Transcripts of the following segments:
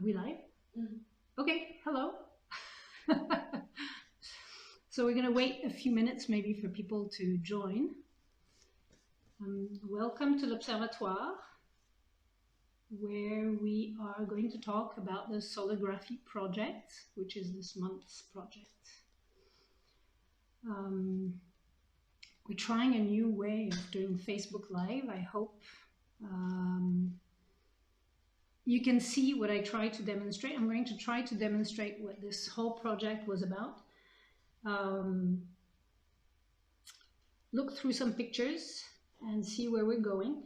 Are we live? Okay, hello. So we're going to wait a few minutes maybe for people to join. Welcome to l'Observatoire, where we are going to talk about the Solography project, which is this month's project. We're trying a new way of doing Facebook Live. I hope you can see what I try to demonstrate. I'm going to try to demonstrate what this whole project was about. Look through some pictures and see where we're going.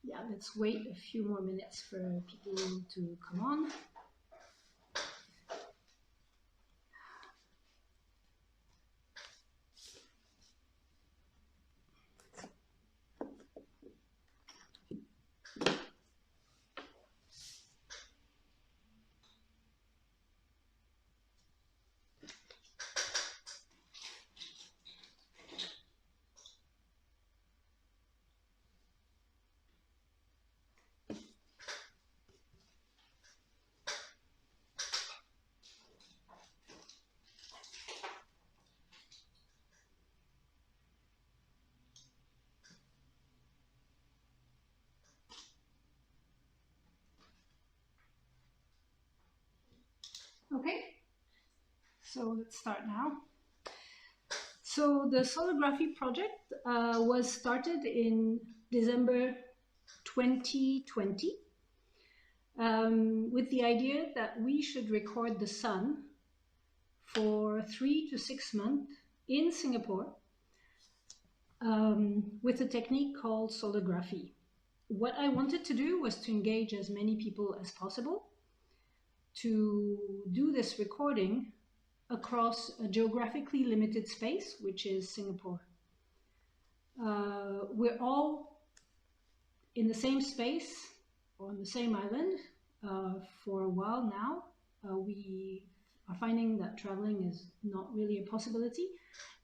Yeah, let's wait a few more minutes for people to come on. Okay, so let's start now. So the Solography project was started in December 2020 with the idea that we should record the sun for 3 to 6 months in Singapore with a technique called Solography. What I wanted to do was to engage as many people as possible to do this recording across a geographically limited space, which is Singapore. We're all in the same space on the same island for a while now. We are finding that traveling is not really a possibility,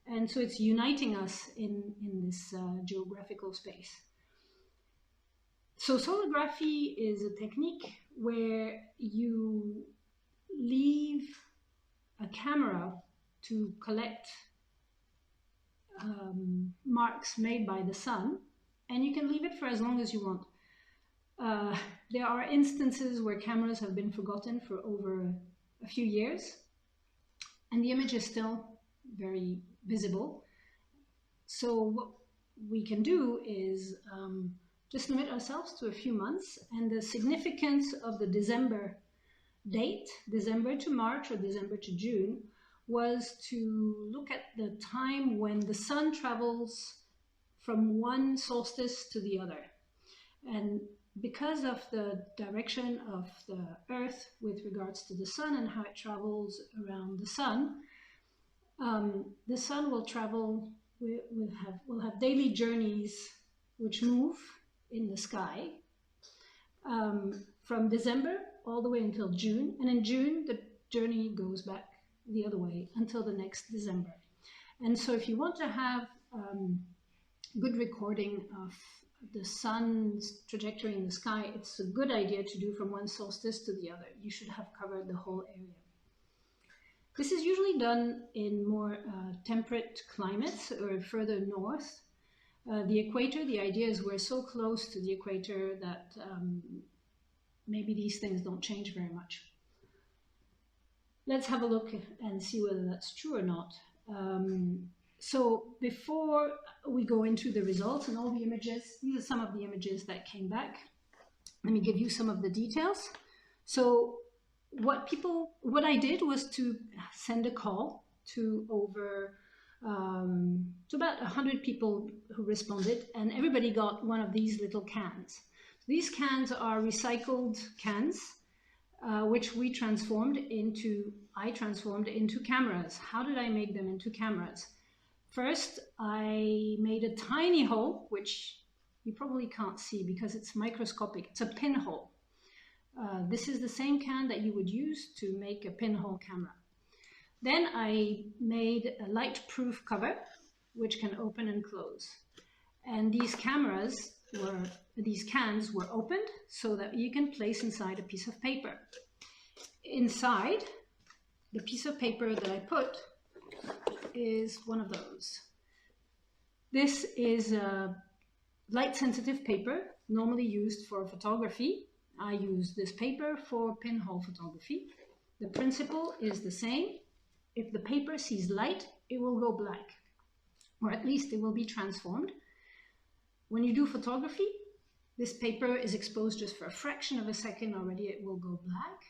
and so it's uniting us in this geographical space. So Solography is a technique where you leave a camera to collect marks made by the sun, and you can leave it for as long as you want. There are instances where cameras have been forgotten for over a few years, and the image is still very visible. So what we can do is just limit ourselves to a few months, and the significance of the December date, December to March or December to June, was to look at the time when the sun travels from one solstice to the other. And because of the direction of the Earth with regards to the sun and how it travels around the sun will travel, we'll have daily journeys which move in the sky from December all the way until June, and in June the journey goes back the other way until the next December. And so if you want to have good recording of the sun's trajectory in the sky, it's a good idea to do from one solstice to the other. You should have covered the whole area. This is usually done in more temperate climates or further north. The equator, the idea is we're so close to the equator that maybe these things don't change very much. Let's have a look and see whether that's true or not. So before we go into the results and all the images, these are some of the images that came back. Let me give you some of the details. So what I did was to send a call to to about 100 people who responded, and everybody got one of these little cans. These cans are recycled cans, which I transformed into cameras. How did I make them into cameras? First, I made a tiny hole, which you probably can't see because it's microscopic. It's a pinhole. This is the same can that you would use to make a pinhole camera. Then I made a light-proof cover, which can open and close. And these cameras these cans were opened so that you can place inside a piece of paper. Inside, the piece of paper that I put is one of those. This is a light-sensitive paper, normally used for photography. I use this paper for pinhole photography. The principle is the same. If the paper sees light, it will go black, or at least it will be transformed. When you do photography, this paper is exposed just for a fraction of a second, already it will go black,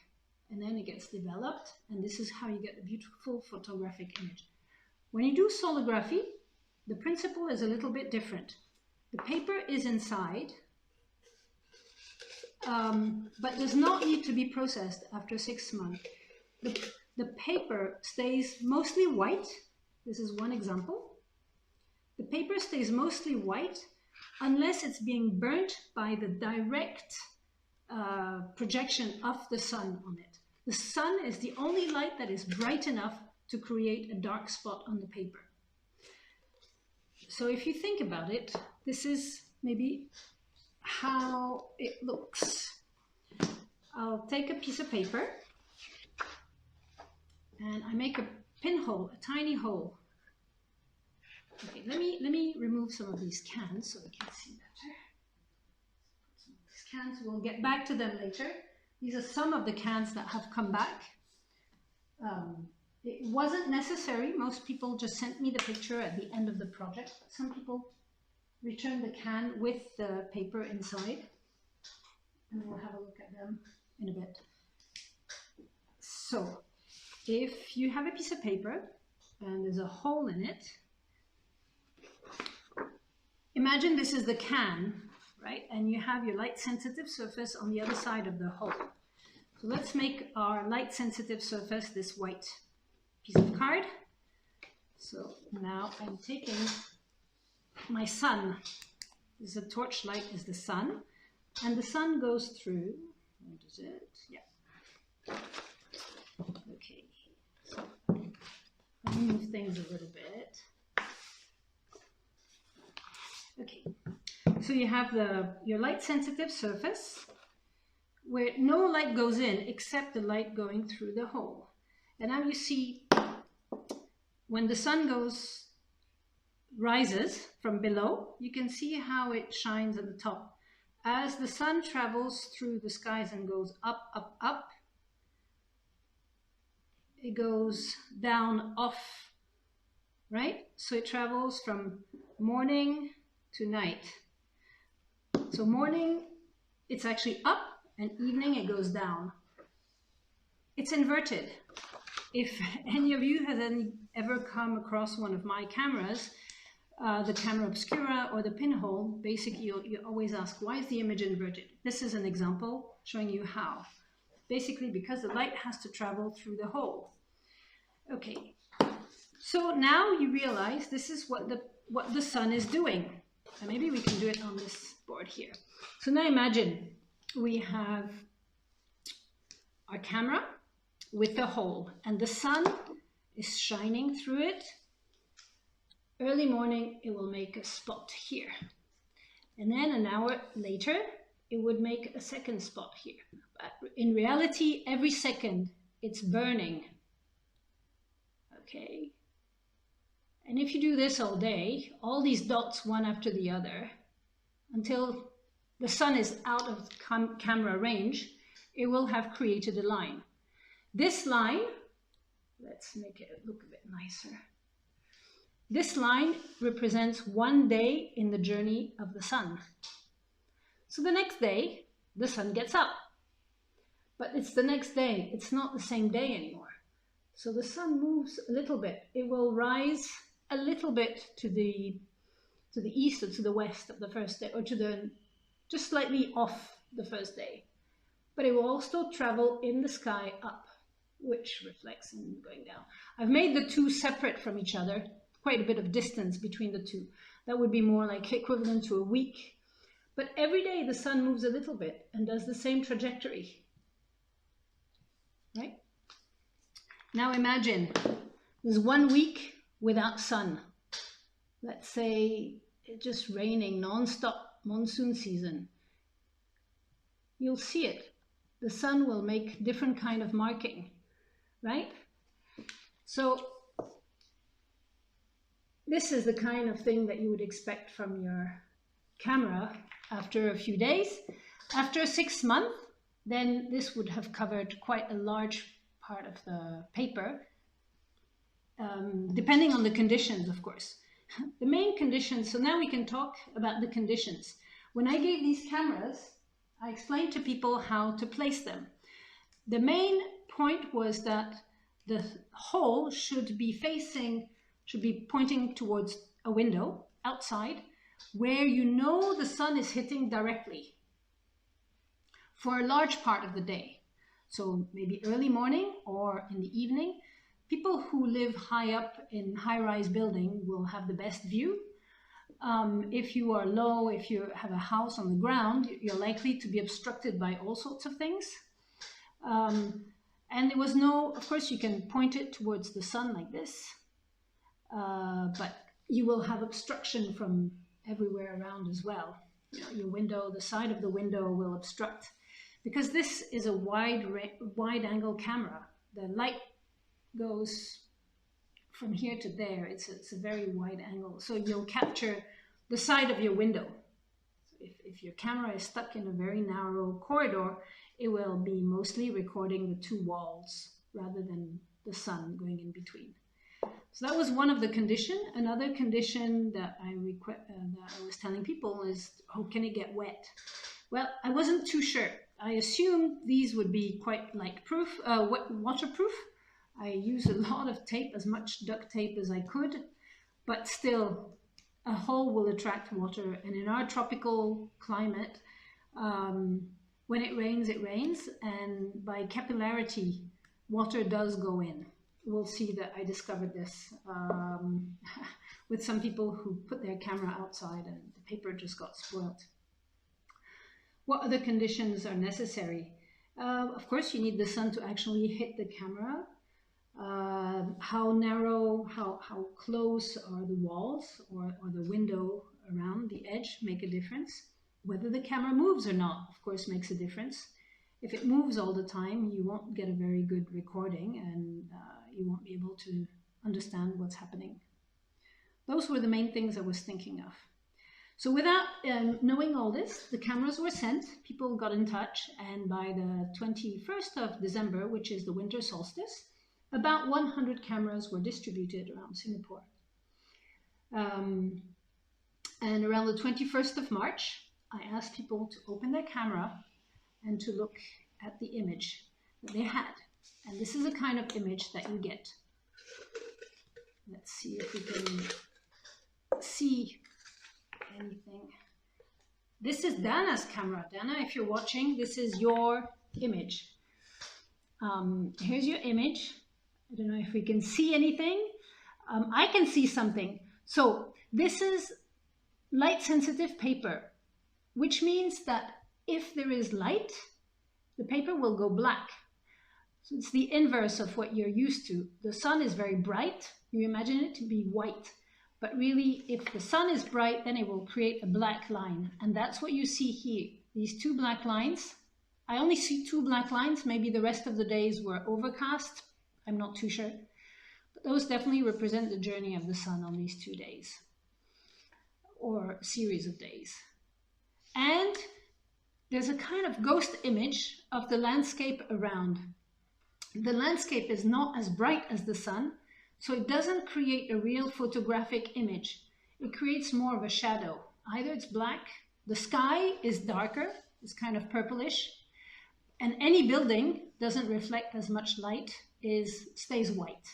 and then it gets developed, and this is how you get a beautiful photographic image. When you do solography, the principle is a little bit different. The paper is inside, but does not need to be processed after 6 months. The paper stays mostly white. This is one example. The paper stays mostly white unless it's being burnt by the direct projection of the sun on it. The sun is the only light that is bright enough to create a dark spot on the paper. So if you think about it, this is maybe how it looks. I'll take a piece of paper and I make a pinhole, a tiny hole. Okay, let me remove some of these cans so we can see better. Some of these cans, we'll get back to them later. These are some of the cans that have come back. It wasn't necessary. Most people just sent me the picture at the end of the project. Some people returned the can with the paper inside. And we'll have a look at them in a bit. So, if you have a piece of paper and there's a hole in it, imagine this is the can, right? And you have your light sensitive surface on the other side of the hole. So let's make our light sensitive surface this white piece of card. So now I'm taking my sun. This is a torchlight, is the sun. And the sun goes through, where does it? Yeah. Okay, so I'll move things a little bit. Okay, so you have your light sensitive surface where no light goes in except the light going through the hole. And now you see when the sun rises from below, you can see how it shines at the top. As the sun travels through the skies and goes up, up, up, it goes down, off, right? So it travels from morning to night. So morning, it's actually up, and evening, it goes down. It's inverted. If any of you has ever come across one of my cameras, the camera obscura or the pinhole, basically you always ask, why is the image inverted? This is an example showing you how. Basically because the light has to travel through the hole. Okay, so now you realize this is what the sun is doing. And maybe we can do it on this board here. So now imagine we have our camera with the hole and the sun is shining through it. Early morning, it will make a spot here. And then an hour later, it would make a second spot here. But in reality, every second, it's burning. Okay. And if you do this all day, all these dots one after the other, until the sun is out of camera range, it will have created a line. This line, let's make it look a bit nicer. This line represents 1 day in the journey of the sun. So the next day, the sun gets up. But it's the next day, it's not the same day anymore. So the sun moves a little bit. It will rise a little bit to the east or to the west of the first day, or just slightly off the first day. But it will also travel in the sky up, which reflects in going down. I've made the two separate from each other, quite a bit of distance between the two. That would be more like equivalent to a week. But every day the sun moves a little bit and does the same trajectory, right? Now imagine there's 1 week without sun. Let's say it's just raining non-stop monsoon season, you'll see it. The sun will make different kind of marking, right? So this is the kind of thing that you would expect from your camera after a few days. After 6 months, then this would have covered quite a large part of the paper, depending on the conditions, of course. The main conditions, so now we can talk about the conditions. When I gave these cameras, I explained to people how to place them. The main point was that the hole should be pointing towards a window outside where you know the sun is hitting directly for a large part of the day. So maybe early morning or in the evening. People who live high up in high-rise building will have the best view. If you are low, if you have a house on the ground, you're likely to be obstructed by all sorts of things. And there was no, of course, you can point it towards the sun like this, but you will have obstruction from everywhere around as well. You know, your window, the side of the window will obstruct. Because this is a wide angle camera. The light goes from here to there. It's a very wide angle. So you'll capture the side of your window. If your camera is stuck in a very narrow corridor, it will be mostly recording the two walls rather than the sun going in between. So that was one of the conditions. Another condition that I was telling people is, oh, can it get wet? Well, I wasn't too sure. I assumed these would be quite waterproof. I used a lot of tape, as much duct tape as I could, but still a hole will attract water. And in our tropical climate, when it rains, and by capillarity, water does go in. We'll see that I discovered this with some people who put their camera outside and the paper just got spoiled. What other conditions are necessary? Of course, you need the sun to actually hit the camera. How narrow, how close are the walls or the window around the edge make a difference. Whether the camera moves or not, of course, makes a difference. If it moves all the time, you won't get a very good recording and you won't be able to understand what's happening. Those were the main things I was thinking of. So without knowing all this, the cameras were sent, people got in touch, and by the 21st of December, which is the winter solstice, about 100 cameras were distributed around Singapore. And around the 21st of March, I asked people to open their camera and to look at the image that they had. And this is the kind of image that you get. Let's see if we can see anything. This is Dana's camera. Dana, if you're watching, this is your image. Here's your image. I don't know if we can see anything. I can see something. So this is light sensitive paper, which means that if there is light, the paper will go black. So it's the inverse of what you're used to. The sun is very bright. You imagine it to be white. But really, if the sun is bright, then it will create a black line. And that's what you see here. These two black lines. I only see two black lines. Maybe the rest of the days were overcast. I'm not too sure. But those definitely represent the journey of the sun on these 2 days. Or a series of days. And there's a kind of ghost image of the landscape around. The landscape is not as bright as the sun, so it doesn't create a real photographic image. It creates more of a shadow. Either it's black, the sky is darker, it's kind of purplish, and any building doesn't reflect as much light, stays white.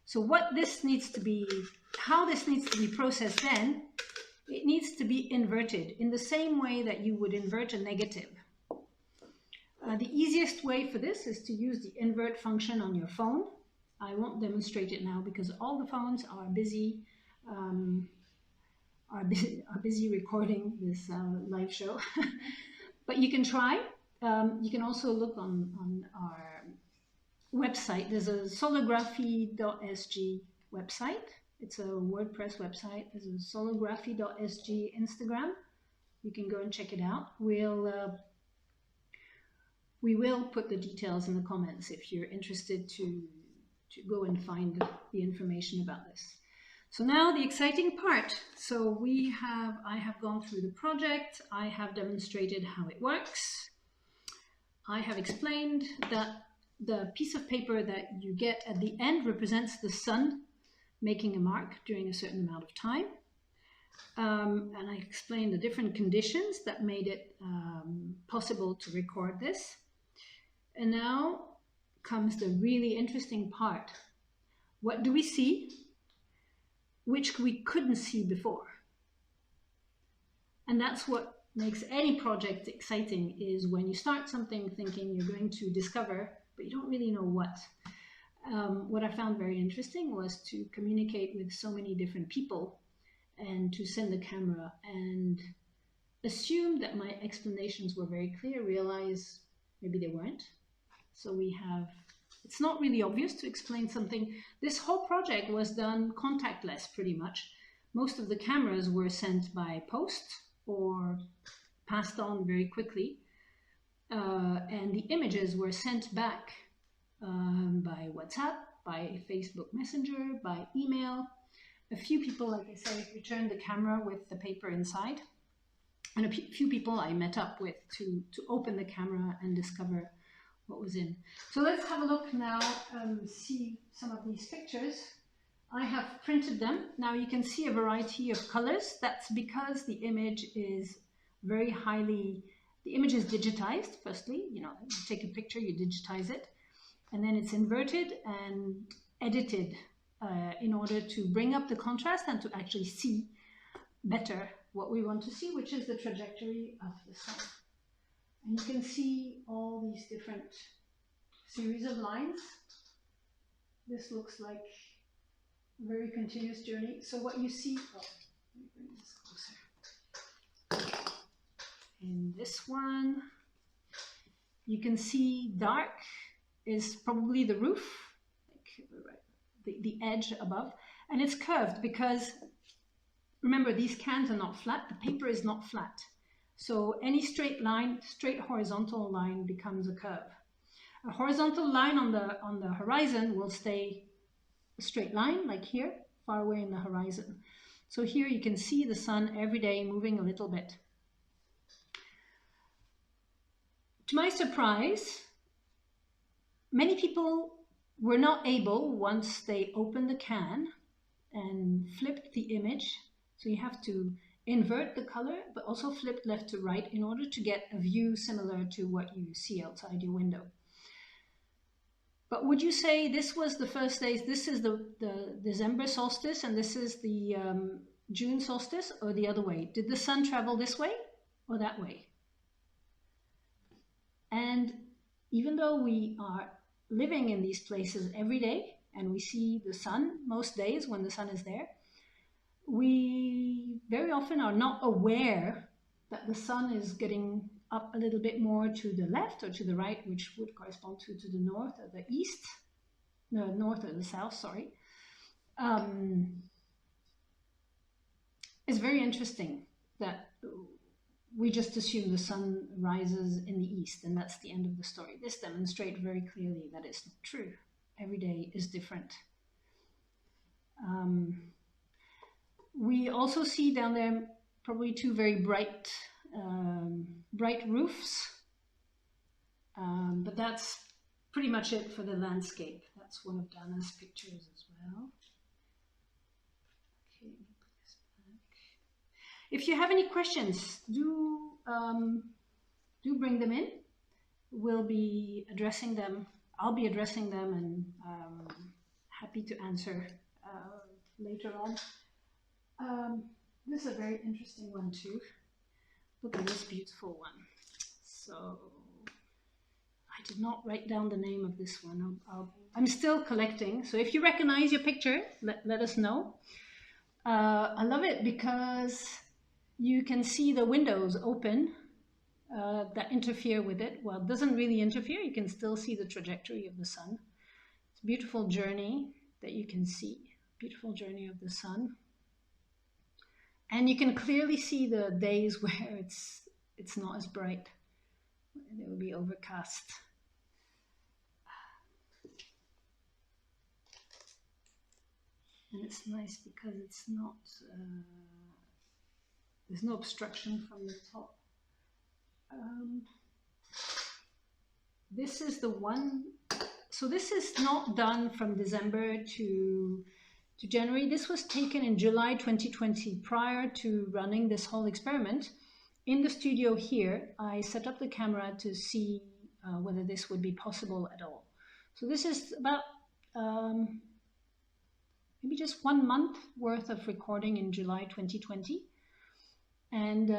So how this needs to be processed then, it needs to be inverted in the same way that you would invert a negative. The easiest way for this is to use the invert function on your phone. I won't demonstrate it now because all the phones are busy recording this live show. But you can try. You can also look on our website. There's a Solography.sg website. It's a WordPress website. There's a Solography.sg Instagram. You can go and check it out. We will put the details in the comments if you're interested to go and find the information about this. So now the exciting part. So I have gone through the project. I have demonstrated how it works. I have explained that the piece of paper that you get at the end represents the sun making a mark during a certain amount of time. And I explained the different conditions that made it possible to record this. And now comes the really interesting part. What do we see, which we couldn't see before? And that's what makes any project exciting, is when you start something thinking you're going to discover, but you don't really know what. What I found very interesting was to communicate with so many different people and to send the camera and assume that my explanations were very clear, realize maybe they weren't. So it's not really obvious to explain something. This whole project was done contactless pretty much. Most of the cameras were sent by post or passed on very quickly. And the images were sent back by WhatsApp, by Facebook Messenger, by email. A few people, like I say, returned the camera with the paper inside. And a few people I met up with to open the camera and discover what was in. So let's have a look now, see some of these pictures. I have printed them. Now you can see a variety of colors. That's because the image is very highly, the image is digitized, firstly. You take a picture, you digitize it, and then it's inverted and edited in order to bring up the contrast and to actually see better what we want to see, which is the trajectory of the sun. And you can see all these different series of lines. This looks like a very continuous journey. So what you see, let me bring this closer. In this one, you can see dark is probably the roof, like the edge above, and it's curved because, remember, these cans are not flat, the paper is not flat. So any straight line, straight horizontal line becomes a curve. A horizontal line on the horizon will stay a straight line, like here, far away in the horizon. So here you can see the sun every day moving a little bit. To my surprise, many people were not able, once they opened the can and flipped the image, so you have to invert the color, but also flip left to right in order to get a view similar to what you see outside your window. But would you say this was the first days, this is the December solstice and this is the June solstice, or the other way? Did the sun travel this way or that way? And even though we are living in these places every day and we see the sun most days when the sun is there, we very often are not aware that the sun is getting up a little bit more to the left or to the right, which would correspond to the north or the east, no, north or the south, sorry. It's very interesting that we just assume the sun rises in the east and that's the end of the story. This demonstrates very clearly that it's not true. Every day is different. We also see down there probably two very bright roofs, but that's pretty much it for the landscape. That's one of Dana's pictures as well. Okay, put this back. If you have any questions, do bring them in. We'll be addressing them. I'll be addressing them, and happy to answer later on. This is a very interesting one too. Look at this beautiful one. So I did not write down the name of this one. I'm still collecting. So if you recognize your picture, let us know. I love it because you can see the windows open that interfere with it. Well, it doesn't really interfere. You can still see the trajectory of the sun. It's a beautiful journey that you can see. Beautiful journey of the sun. And you can clearly see the days where it's not as bright. It will be overcast. And it's nice because it's not, there's no obstruction from the top. This is the one, so this is not done from December to January. This was taken in July 2020, prior to running this whole experiment. In the studio here, I set up the camera to see whether this would be possible at all. So this is about maybe just 1 month worth of recording in July 2020. And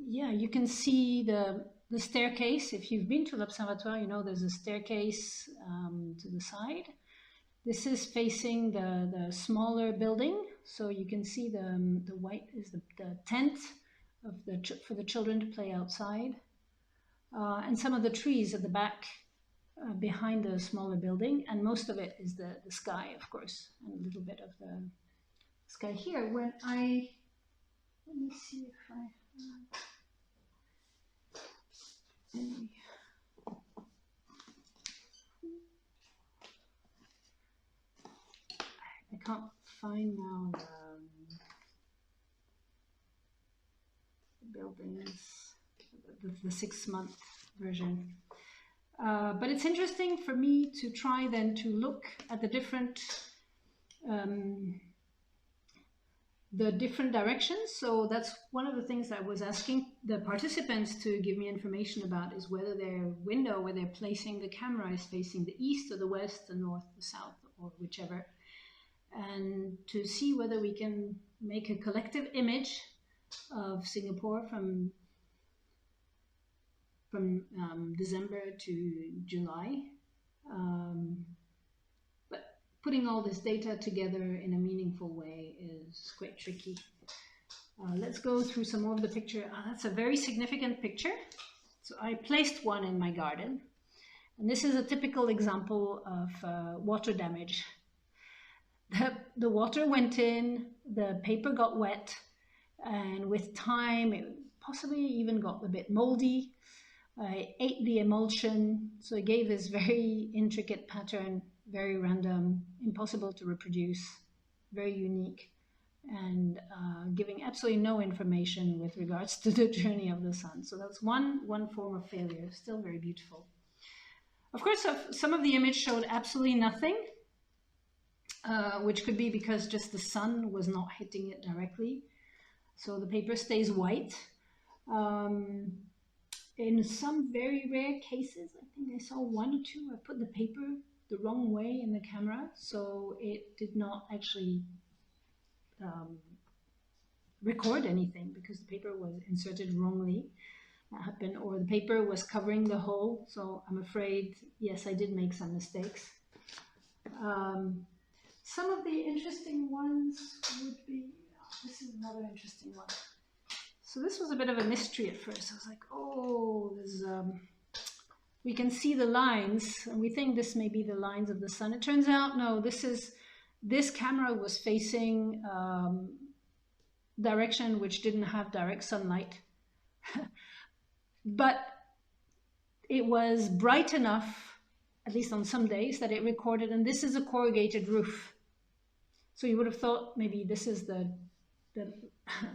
yeah, you can see the staircase. If you've been to l'Observatoire, you know there's a staircase to the side. This is facing the smaller building, so you can see the white is the tent of for the children to play outside, and some of the trees at the back behind the smaller building, and most of it is the sky, of course, and a little bit of the sky here. When let me see if I can't find now the buildings, the 6-month version. But it's interesting for me to try then to look at the different directions. So that's one of the things I was asking the participants to give me information about, is whether their window where they're placing the camera is facing the east or the west, the north, the south, or whichever, and to see whether we can make a collective image of Singapore from December to July. But putting all this data together in a meaningful way is quite tricky. Let's go through some more of the picture. That's a very significant picture. So I placed one in my garden. And this is a typical example of water damage. The water went in, the paper got wet, and with time it possibly even got a bit moldy. I ate the emulsion, so it gave this very intricate pattern, very random, impossible to reproduce, very unique, and giving absolutely no information with regards to the journey of the sun. So that's one form of failure, still very beautiful. Of course, some of the image showed absolutely nothing, which could be because just the sun was not hitting it directly. So the paper stays white. In some very rare cases, I think I saw 1 or 2, I put the paper the wrong way in the camera, so it did not actually record anything because the paper was inserted wrongly. That happened, or the paper was covering the hole, so I'm afraid, yes, I did make some mistakes. Some of the interesting ones would be, this is another interesting one. So this was a bit of a mystery at first. I was like, oh, we can see the lines, and we think this may be the lines of the sun. It turns out, no, this camera was facing direction which didn't have direct sunlight. But it was bright enough, at least on some days, that it recorded, and this is a corrugated roof. So you would have thought maybe this is the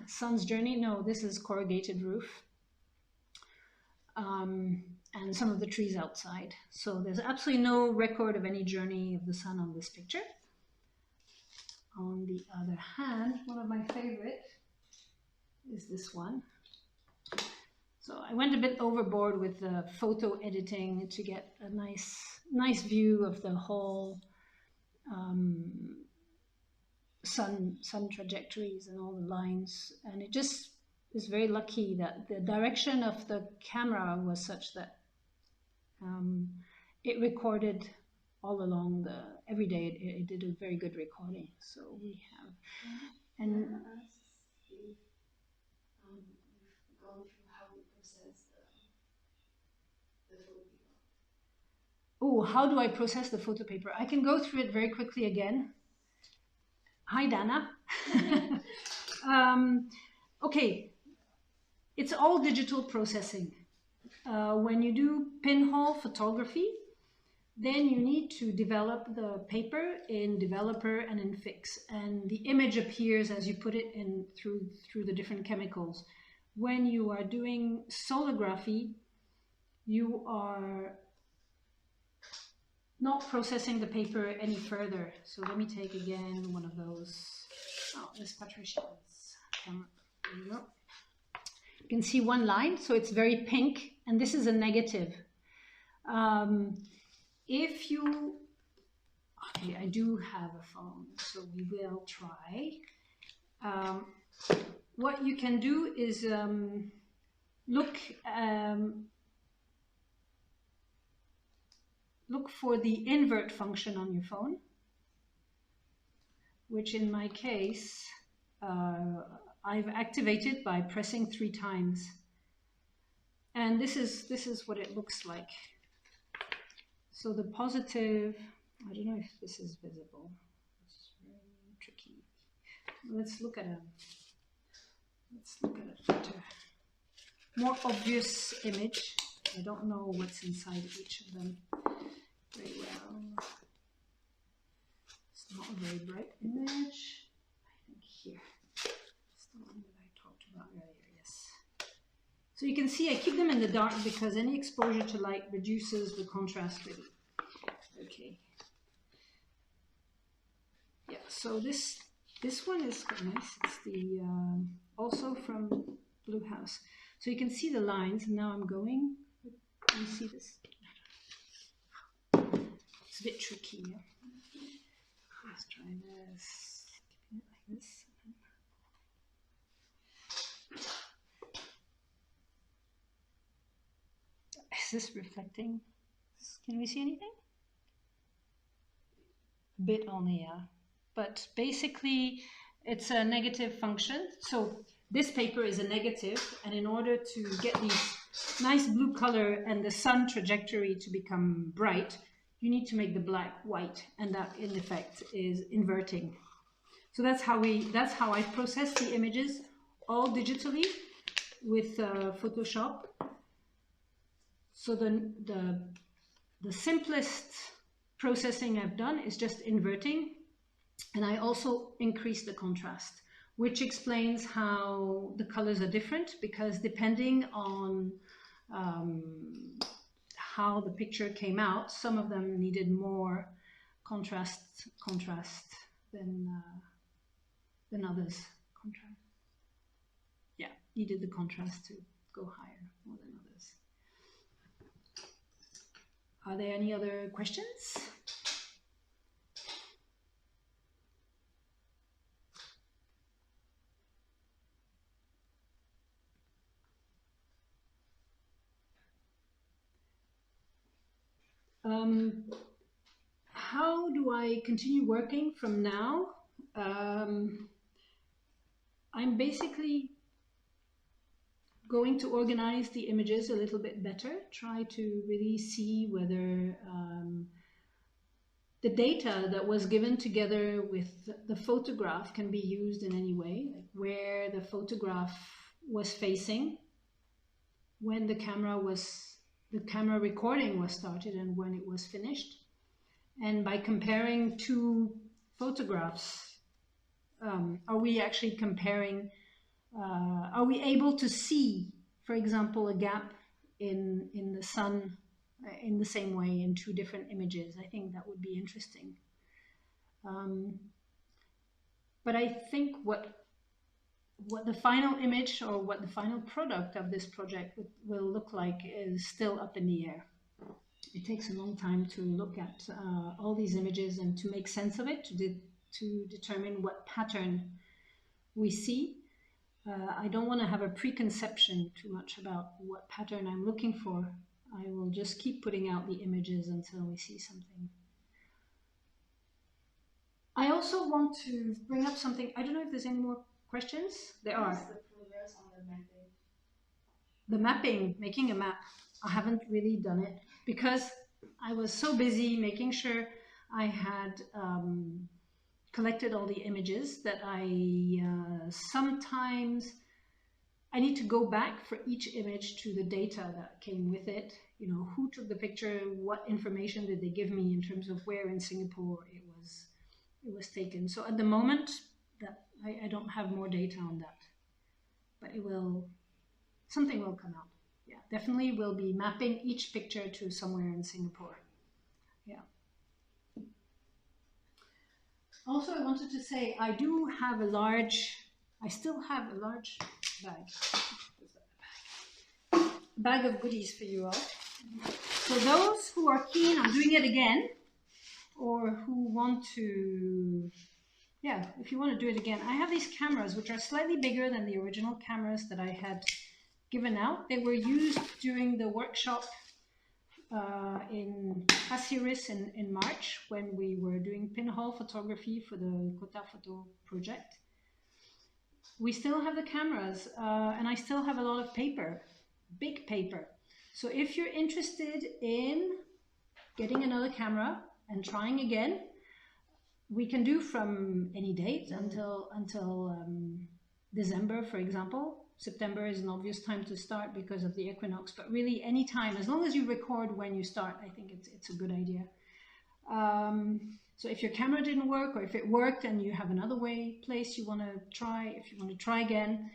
sun's journey. No, this is corrugated roof. And some of the trees outside. So there's absolutely no record of any journey of the sun on this picture. On the other hand, one of my favorite is this one. So I went a bit overboard with the photo editing to get a nice view of the whole sun trajectories and all the lines, and it just is very lucky that the direction of the camera was such that it recorded all along every day. It did a very good recording. So we have, and gone through how we process the photo paper. Oh, how do I process the photo paper? I can go through it very quickly again. Hi, Dana. Okay, it's all digital processing. When you do pinhole photography, then you need to develop the paper in developer and in fix, and the image appears as you put it in through the different chemicals. When you are doing solography, you are not processing the paper any further. So let me take again one of those. Oh, this Patricia's camera. There you go. You can see one line, so it's very pink, and this is a negative. If you, okay, I do have a phone, so we will try. What you can do is look for the invert function on your phone, which in my case, I've activated by pressing 3 times. And this is what it looks like. So the positive, I don't know if this is visible. It's very tricky. Let's look at a better, more obvious image. I don't know what's inside each of them very well. It's not a very bright image. I think here. It's the one that I talked about earlier, yes. So you can see I keep them in the dark because any exposure to light reduces the contrast really. Okay. Yeah, so this one is quite nice. It's the also from Blue House. So you can see the lines, and now I'm going. Can you see this? It's a bit tricky. Yeah? Let's try this. Keep it like this. Is this reflecting? Can we see anything? A bit only, yeah. But basically, it's a negative function. So this paper is a negative, and in order to get these nice blue color and the sun trajectory to become bright, you need to make the black white, and that in effect is inverting. So that's how I process the images, all digitally with Photoshop. So the simplest processing I've done is just inverting, and I also increase the contrast, which explains how the colors are different, because depending on how the picture came out, some of them needed more contrast than others. Yeah, needed the contrast to go higher more than others. Are there any other questions? How do I continue working from now? I'm basically going to organize the images a little bit better, try to really see whether the data that was given together with the photograph can be used in any way, like where the photograph was facing, when the camera recording was started and when it was finished. And by comparing 2 photographs, are we actually comparing, are we able to see, for example, a gap in the sun in the same way in 2 different images? I think that would be interesting. But I think what the final image or what the final product of this project will look like is still up in the air. It takes a long time to look at all these images and to make sense of it, to determine what pattern we see. I don't want to have a preconception too much about what pattern I'm looking for. I will just keep putting out the images until we see something. I also want to bring up something. I don't know if there's any more questions. There are. What's the progress on the mapping? The mapping, making a map. I haven't really done it because I was so busy making sure I had collected all the images that I sometimes I need to go back for each image to the data that came with it. You know, who took the picture, what information did they give me in terms of where in Singapore it was taken. So at the moment, that I don't have more data on that, but something will come out. Yeah, definitely we'll be mapping each picture to somewhere in Singapore. Yeah. Also, I wanted to say I still have a large bag of goodies for you all. So those who are keen on doing it again, or who want to, yeah, if you want to do it again, I have these cameras which are slightly bigger than the original cameras that I had given out. They were used during the workshop in Pasir Ris in March, when we were doing pinhole photography for the Kota Photo project. We still have the cameras, and I still have a lot of paper, big paper. So if you're interested in getting another camera and trying again, we can do from any date until December, for example. September is an obvious time to start because of the equinox, but really any time, as long as you record when you start, I think it's a good idea. So if your camera didn't work, or if it worked and you have another place you want to try, if you want to try again,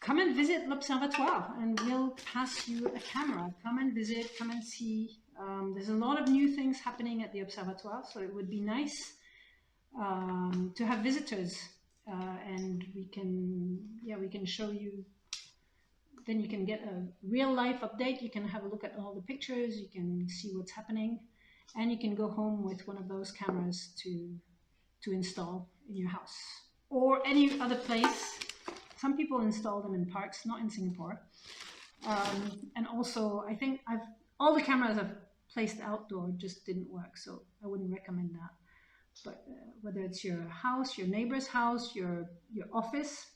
come and visit l'Observatoire and we'll pass you a camera. Come and visit, come and see. There's a lot of new things happening at the Observatoire, so it would be nice to have visitors, and we can show you. Then you can get a real life update. You can have a look at all the pictures. You can see what's happening, and you can go home with one of those cameras to install in your house or any other place. Some people install them in parks, not in Singapore. And also, I think all the cameras I've placed outdoor just didn't work, so I wouldn't recommend that. But whether it's your house, your neighbor's house, your office,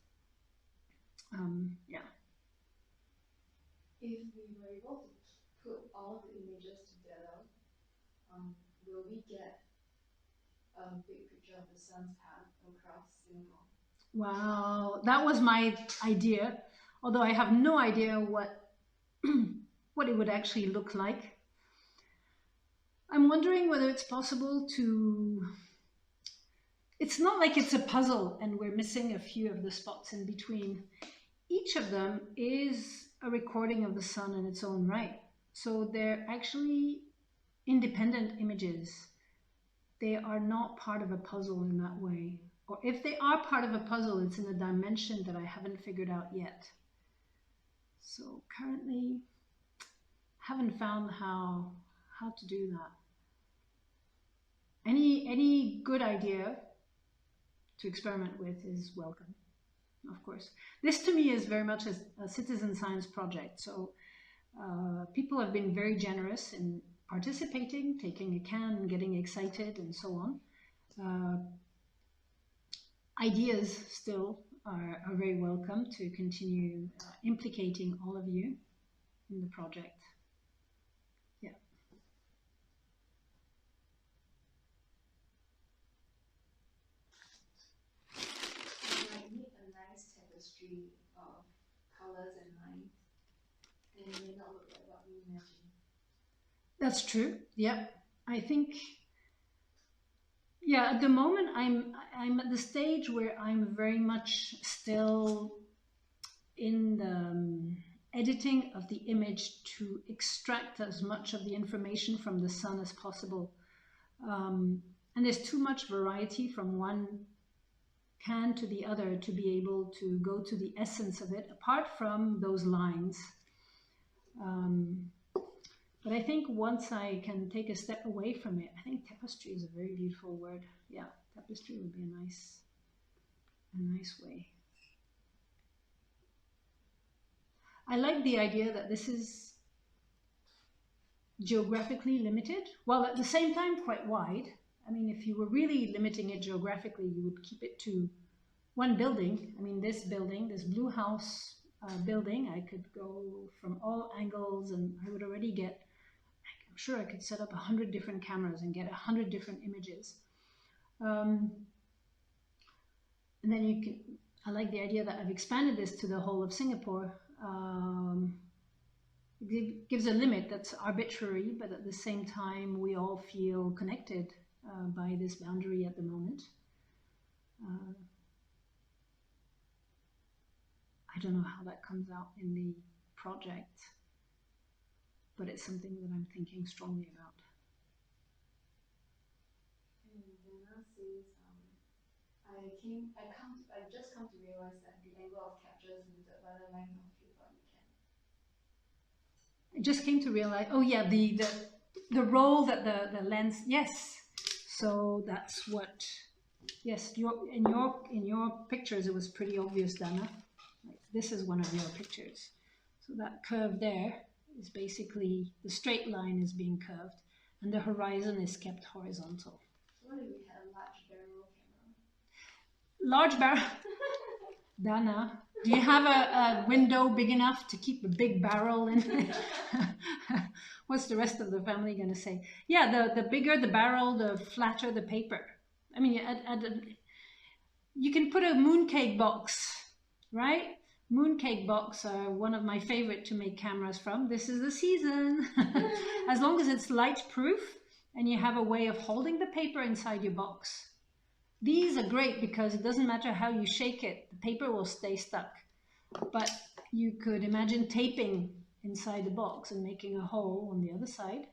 yeah. If we were able to put all the images together, will we get a big picture of the sun's path across Singapore? Wow, that was my idea, although I have no idea what what it would actually look like. I'm wondering whether it's possible to... It's not like it's a puzzle and we're missing a few of the spots in between. Each of them is a recording of the sun in its own right. So they're actually independent images. They are not part of a puzzle in that way. Or if they are part of a puzzle, it's in a dimension that I haven't figured out yet. So currently, haven't found how to do that. Any good idea to experiment with is welcome, of course. This to me is very much a citizen science project. So people have been very generous in participating, taking a can, getting excited, and so on. Ideas still are very welcome to continue implicating all of you in the project. Yeah. You might need a nice tapestry of colors and lines, and it may not look like what we imagine. That's true. Yep. I think, yeah, at the moment I'm at the stage where I'm very much still in the editing of the image to extract as much of the information from the sun as possible. And there's too much variety from one can to the other to be able to go to the essence of it, apart from those lines. But I think once I can take a step away from it, I think tapestry is a very beautiful word. Yeah, tapestry would be a nice way. I like the idea that this is geographically limited, while at the same time quite wide. I mean, if you were really limiting it geographically, you would keep it to one building. I mean, this building, this blue house building, I could go from all angles and I would already get, I'm sure I could set up 100 different cameras and get 100 different images. And then you can, I like the idea that I've expanded this to the whole of Singapore. It gives a limit that's arbitrary, but at the same time, we all feel connected by this boundary at the moment. I don't know how that comes out in the project, but it's something that I'm thinking strongly about. And Dana says, I've just come to realize that the angle of capture is limited by the length of paper you can. I just came to realize, oh yeah, the role that the lens, yes. So that's what, yes, in your pictures it was pretty obvious, Dana. Like, this is one of your pictures. So that curve there is basically, the straight line is being curved and the horizon is kept horizontal. So what if we had a large barrel camera? Large barrel? Dana, do you have a window big enough to keep a big barrel in? What's the rest of the family going to say? Yeah, the bigger the barrel, the flatter the paper. I mean, you can put a mooncake box, right? Mooncake box are one of my favorite to make cameras from. This is the season. As long as it's light proof and you have a way of holding the paper inside your box. These are great because it doesn't matter how you shake it, the paper will stay stuck. But you could imagine taping inside the box and making a hole on the other side.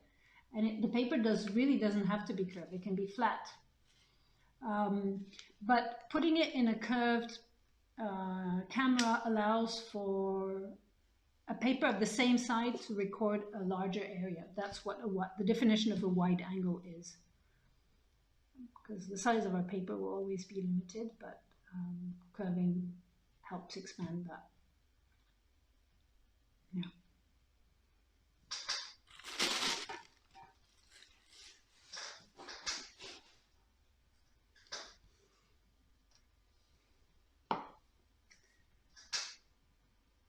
And the paper really doesn't have to be curved, it can be flat. But putting it in a curved camera allows for a paper of the same size to record a larger area. That's what the definition of a wide angle is. Because the size of our paper will always be limited, but curving helps expand that. Yeah.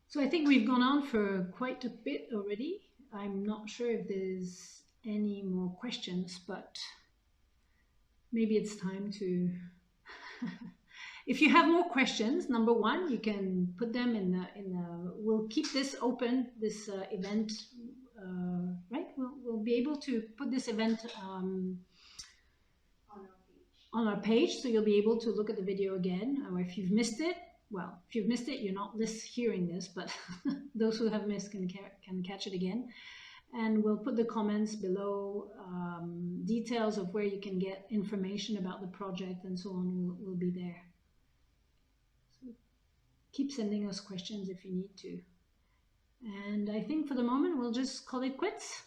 So I think we've gone on for quite a bit already. I'm not sure if there's any more questions, but maybe it's time to, if you have more questions, number one, you can put them we'll keep this open, this event, right? We'll be able to put this event on our page, so you'll be able to look at the video again, or if you've missed it, well, if you've missed it, you're not hearing this, but those who have missed can catch it again. And we'll put the comments below, details of where you can get information about the project and so on will be there. So keep sending us questions if you need to. And I think for the moment, we'll just call it quits.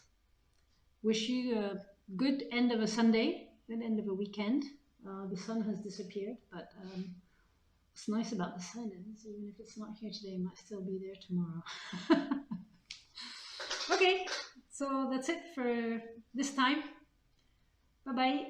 Wish you a good end of a Sunday, good end of a weekend. The sun has disappeared, but what's nice about the sun is even if it's not here today, it might still be there tomorrow. Okay. So that's it for this time. Bye-bye.